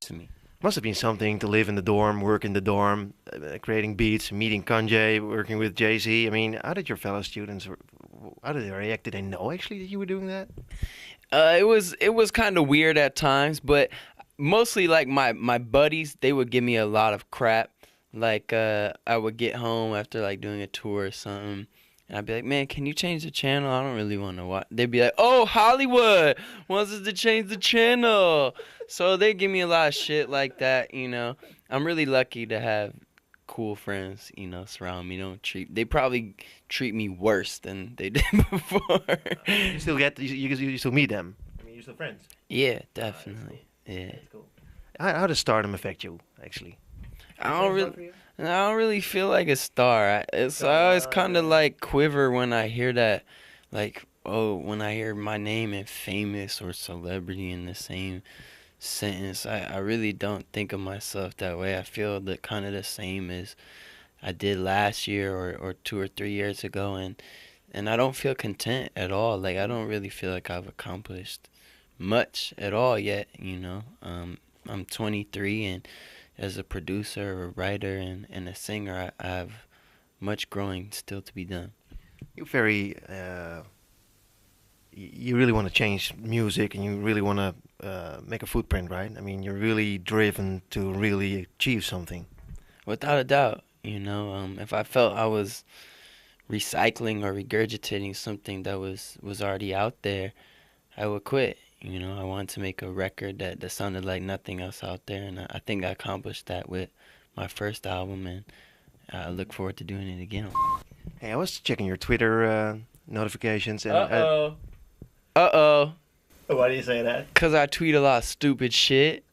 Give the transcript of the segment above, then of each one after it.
to me. Must have been something to live in the dorm, work in the dorm, creating beats, meeting Kanye, working with Jay-Z. I mean, how did your fellow students, how did they react? Did they know actually that you were doing that? It was kind of weird at times, but mostly like my buddies, they would give me a lot of crap. Like I would get home after like doing a tour or something, and I'd be like, man, can you change the channel? I don't really want to watch. They'd be like, oh, Hollywood wants us to change the channel. So they give me a lot of shit like that, you know. I'm really lucky to have cool friends, you know, surround me. They probably treat me worse than they did before. You still get, you still meet them. I mean, you're still friends. Yeah, definitely. Cool. Yeah. That's cool. How does stardom affect you, actually? I don't really feel like a star. I always kind of like quiver when I hear that, like, oh, when I hear my name and famous or celebrity in the same sentence. I really don't think of myself that way. I feel that kind of the same as I did last year or 2 or 3 years ago, and I don't feel content at all. Like, I don't really feel like I've accomplished much at all yet, you know. I'm 23, and as a producer, a writer, and a singer, I have much growing still to be done. You're very, you really want to change music, and you really want to make a footprint, right? I mean, you're really driven to really achieve something. Without a doubt, you know, if I felt I was recycling or regurgitating something that was already out there, I would quit. You know, I wanted to make a record that sounded like nothing else out there, and I think I accomplished that with my first album, and I look forward to doing it again. Hey, I was checking your Twitter notifications, and why do you say that? 'Cause I tweet a lot of stupid shit.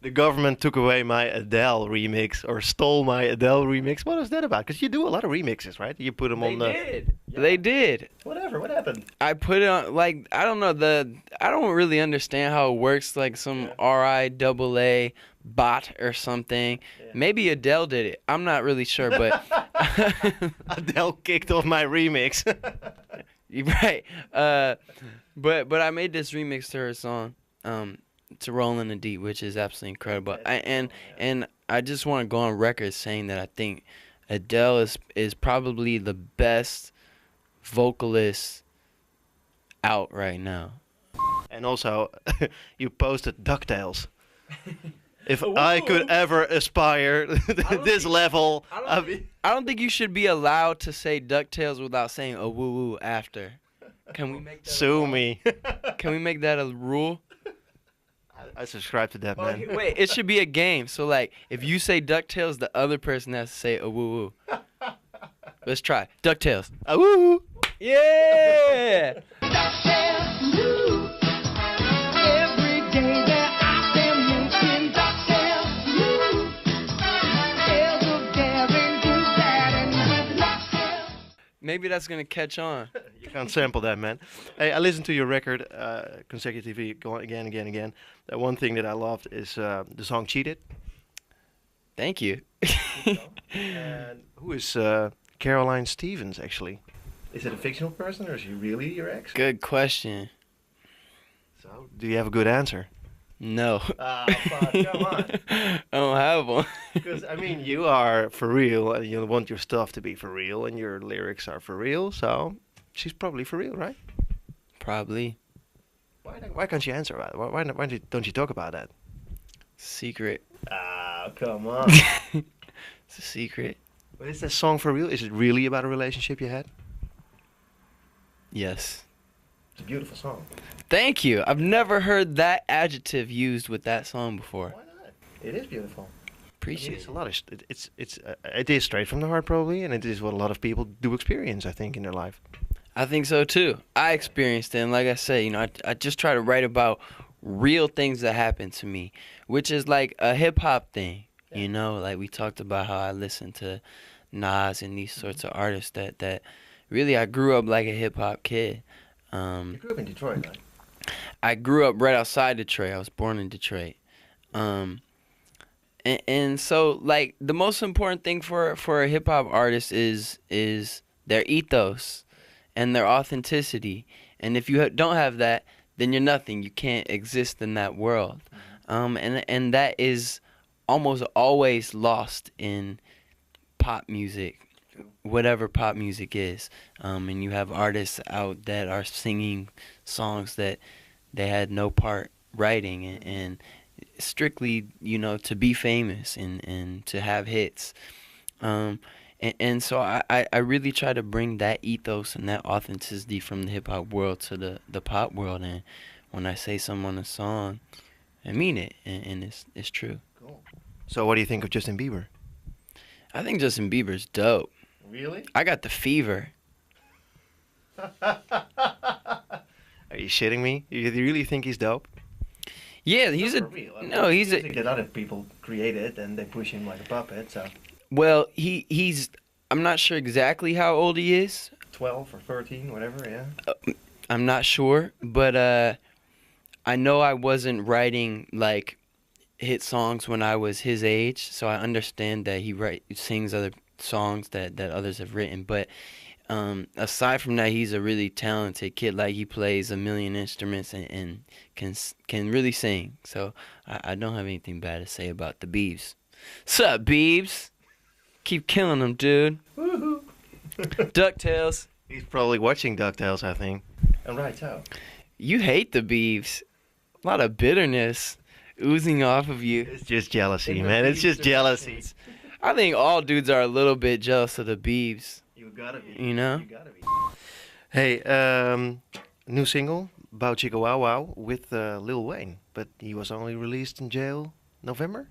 The government took away my Adele remix, or stole my Adele remix. What was that about? Because you do a lot of remixes, right? You put them on the... They did. Whatever, what happened? I put it on, like, I don't know, I don't really understand how it works, like some RIAA bot or something. Yeah. Maybe Adele did it. I'm not really sure, but... Adele kicked off my remix. Right. But I made this remix to her song, to Roll in the Deep, which is absolutely incredible. And I just want to go on record saying that I think Adele is probably the best vocalist out right now. And also, you posted DuckTales. If I could ever aspire to this level, I don't think you should be allowed to say DuckTales without saying a woo-woo after. Can we make that sue me? Can we make that a rule? I subscribe to that, man. Wait, it should be a game. So, like, if you say DuckTales, the other person has to say a woo-woo. Let's try. DuckTales. A woo-woo. Yeah! DuckTales, woo. Every day that I've been making DuckTales, woo. Tales of daring, do that, and with DuckTales. Maybe that's gonna catch on. You can't sample that, man. Hey, I listened to your record consecutively, again. One thing that I loved is the song "Cheated." Thank you. And who is Caroline Stevens, actually? Is it a fictional person, or is she really your ex? Good question. So, do you have a good answer? No. Ah, fuck, come on. I don't have one. Because, I mean, you are for real, and you want your stuff to be for real, and your lyrics are for real, so she's probably for real, right? Probably. Why can't you answer that? Why don't you talk about that? Secret. Ah, come on. It's a secret. But is that song for real? Is it really about a relationship you had? Yes. It's a beautiful song. Thank you. I've never heard that adjective used with that song before. Why not? It is beautiful. Appreciate it's a lot of it is straight from the heart, probably, and it is what a lot of people do experience, I think, in their life. I think so too. I experienced it, and like I said, you know, I just try to write about real things that happened to me, which is like a hip hop thing. Yeah. You know, like we talked about how I listen to Nas and these sorts of artists that really I grew up like a hip hop kid. You grew up in Detroit, right? I grew up right outside Detroit. I was born in Detroit. And so, like, the most important thing for a hip hop artist is their ethos and their authenticity. And if you don't have that, then you're nothing. You can't exist in that world. and that is almost always lost in pop music, whatever pop music is. And you have artists out that are singing songs that they had no part writing, and strictly, to be famous and to have hits. And so I really try to bring that ethos and that authenticity from the hip hop world to the pop world. And when I say something on a song, I mean it, and it's true. Cool. So what do you think of Justin Bieber? I think Justin Bieber's dope. Really? I got the fever. Are you shitting me? You really think he's dope? Yeah, he's Not a for real. I mean, no, he's music a that other people created and they push him like a puppet. So well, he's I'm not sure exactly how old he is. 12 or 13, whatever. Yeah. I'm not sure, but I know I wasn't writing like hit songs when I was his age, so I understand that he sings other songs that others have written. But aside from that, he's a really talented kid. Like, he plays a million instruments and can really sing. So I don't have anything bad to say about the Biebs. Sup, Biebs? Keep killing them, dude. Woohoo! DuckTales. He's probably watching DuckTales, I think. And right so. You hate the Biebs. A lot of bitterness oozing off of you. It's just jealousy, man. It's just jealousy. I think all dudes are a little bit jealous of the Biebs. You gotta be. You know? You gotta be. Hey, new single, Bow Chicka Wow Wow, with Lil Wayne, but he was only released in jail November.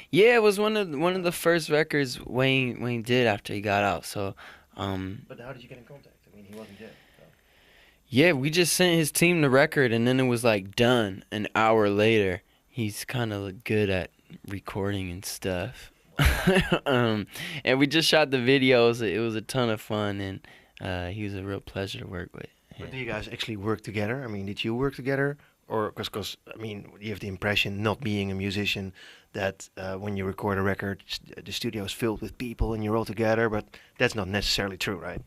Yeah, it was one of the first records Wayne did after he got out. So, But how did you get in contact? I mean, he wasn't dead. So. yeah, we just sent his team the record, and then it was like done an hour later. He's kind of good at recording and stuff. And we just shot the videos. It was a ton of fun, and he was a real pleasure to work with. But do you guys actually work together? I mean, did you work together? Or, because, I mean, you have the impression, not being a musician, that when you record a record, the studio is filled with people and you're all together, but that's not necessarily true, right?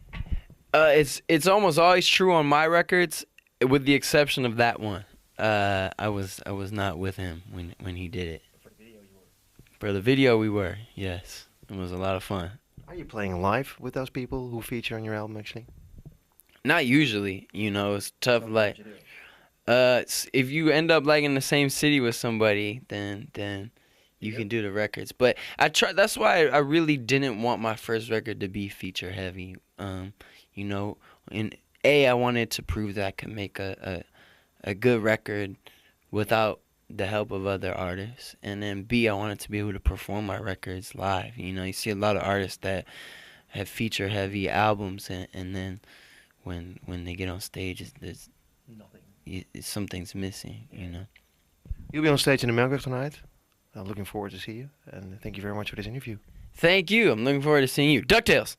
It's almost always true on my records, with the exception of that one. I was not with him when he did it. For the video you were. For the video, we were. Yes, it was a lot of fun. Are you playing live with those people who feature on your album, actually? Not usually, it's tough. What Like, did you do? if you end up like in the same city with somebody, then you can do the records. But I try. That's why I really didn't want my first record to be feature heavy. And I wanted to prove that I could make a good record without the help of other artists, and then B, I wanted to be able to perform my records live. You see a lot of artists that have feature heavy albums, and then when they get on stage, there's Nothing. something's missing. You'll be on stage in the Melkweg tonight. I'm looking forward to see you, and thank you very much for this interview. Thank you. I'm looking forward to seeing you. DuckTales.